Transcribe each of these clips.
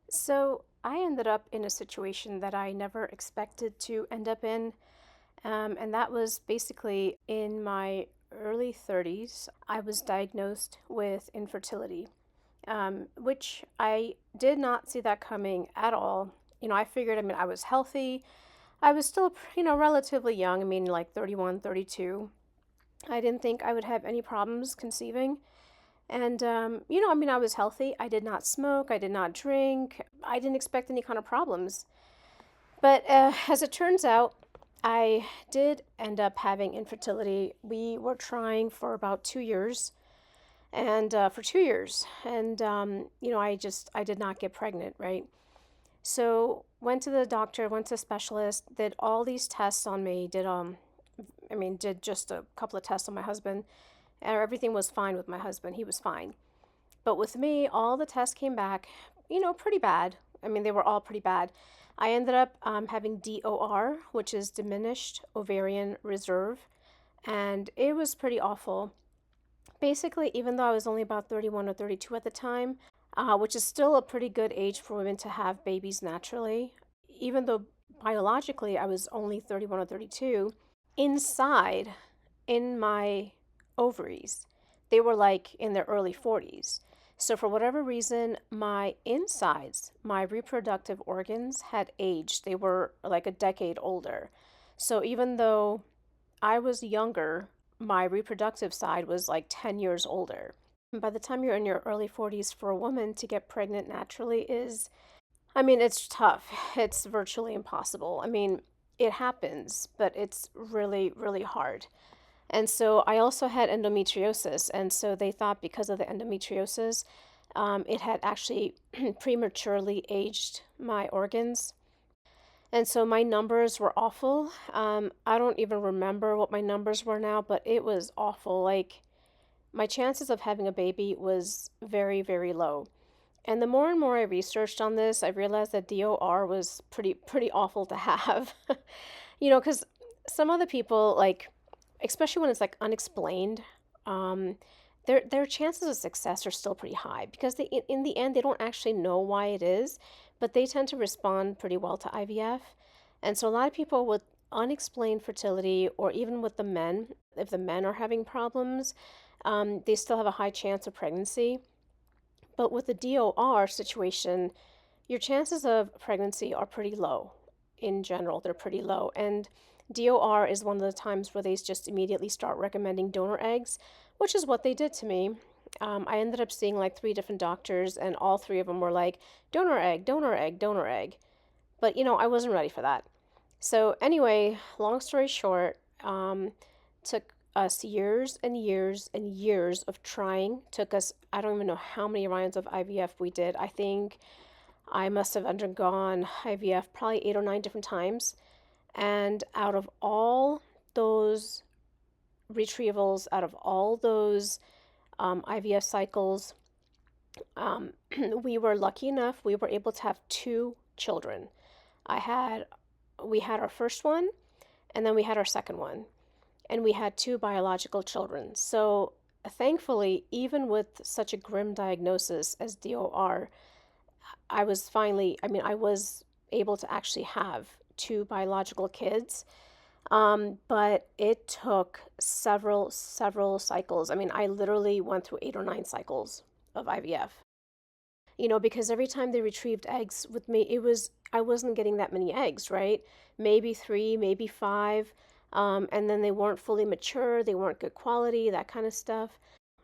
So I ended up in a situation that I never expected to end up in, and that was basically in my early 30s. I was diagnosed with infertility, which I did not see that coming at all. I figured, I was healthy. I was still, relatively young. Like 31, 32. I didn't think I would have any problems conceiving. And, I was healthy. I did not smoke. I did not drink. I didn't expect any kind of problems. But as it turns out, I did end up having infertility. We were trying for about 2 years, and for 2 years. And, I did not get pregnant, right? So went to the doctor, went to a specialist, did all these tests on me, did just a couple of tests on my husband, and everything was fine with my husband. He was fine. But with me, all the tests came back, pretty bad. They were all pretty bad. I ended up having DOR, which is Diminished Ovarian Reserve, and it was pretty awful. Basically, even though I was only about 31 or 32 at the time, which is still a pretty good age for women to have babies naturally, even though biologically I was only 31 or 32, inside in my ovaries, they were like in their early 40s. So, for whatever reason, my insides, my reproductive organs had aged. They were like a decade older. So, even though I was younger, my reproductive side was like 10 years older. And by the time you're in your early 40s, for a woman to get pregnant naturally it's tough. It's virtually impossible. It happens, but it's really, really hard. And so I also had endometriosis. And so they thought because of the endometriosis, it had actually prematurely aged my organs. And so my numbers were awful. I don't even remember what my numbers were now, but it was awful. Like my chances of having a baby was very, very low. And the more and more I researched on this, I realized that DOR was pretty awful to have. Because some other people, like, especially when it's like unexplained, um, their chances of success are still pretty high because in the end they don't actually know why it is, but they tend to respond pretty well to IVF. And so a lot of people with unexplained fertility, or even with the men, if the men are having problems, they still have a high chance of pregnancy. But with the DOR situation, your chances of pregnancy are pretty low. In general, they're pretty low. And DOR is one of the times where they just immediately start recommending donor eggs, which is what they did to me. I ended up seeing like three different doctors, and all three of them were like, donor egg, donor egg, donor egg. But I wasn't ready for that. So, anyway, long story short, took us years and years and years of trying. Took us, I don't even know how many rounds of IVF we did. I think I must have undergone IVF probably 8 or 9 different times. And out of all those retrievals, out of all those IVF cycles, um, we were lucky enough, we were able to have 2 children. I had, we had our first one, and then we had our second one, and we had 2 biological children. So thankfully, even with such a grim diagnosis as DOR, I was able to actually have 2 biological kids. But it took several cycles. I literally went through 8 or 9 cycles of IVF. Because every time they retrieved eggs with me, I wasn't getting that many eggs, right? Maybe 3, maybe 5. And then they weren't fully mature, they weren't good quality, that kind of stuff.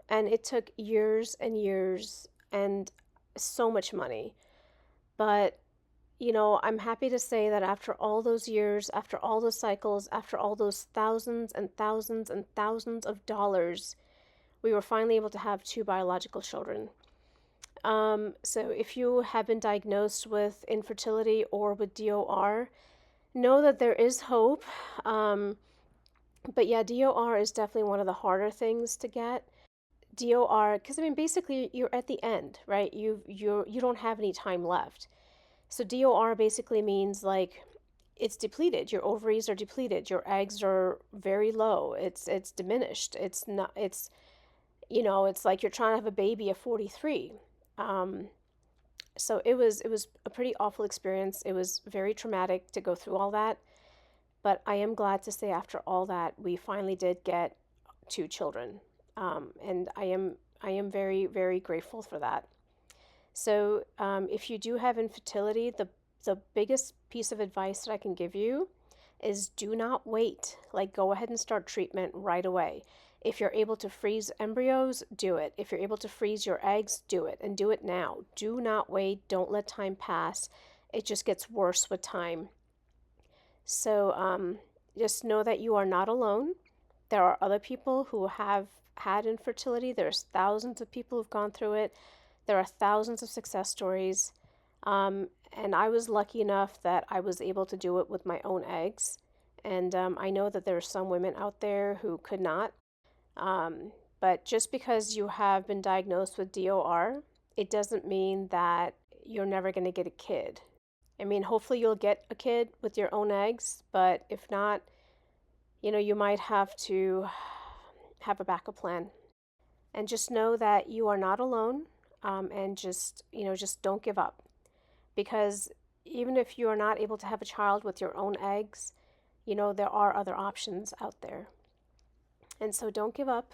And it took years and years and so much money. But, I'm happy to say that after all those years, after all those cycles, after all those thousands and thousands and thousands of dollars, we were finally able to have 2 biological children. So if you have been diagnosed with infertility or with DOR, know that there is hope. But yeah, DOR is definitely one of the harder things to get. DOR, because basically you're at the end, right? You don't have any time left. So DOR basically means like it's depleted. Your ovaries are depleted. Your eggs are very low. It's diminished. It's not. It's like you're trying to have a baby at 43. Um, So it was a pretty awful experience. It was very traumatic to go through all that, but I am glad to say after all that we finally did get two children, and I am very very grateful for that. So if you do have infertility, the biggest piece of advice that I can give you is do not wait. Like, go ahead and start treatment right away. If you're able to freeze embryos, do it. If you're able to freeze your eggs, do it, and do it now. Do not wait. Don't let time pass. It just gets worse with time. So just know that you are not alone. There are other people who have had infertility. There's thousands of people who've gone through it. There are thousands of success stories. And I was lucky enough that I was able to do it with my own eggs. And I know that there are some women out there who could not. But just because you have been diagnosed with DOR, it doesn't mean that you're never going to get a kid. I mean, hopefully you'll get a kid with your own eggs, but if not, you might have to have a backup plan. And just know that you are not alone, and just don't give up. Because even if you are not able to have a child with your own eggs, there are other options out there. And so don't give up.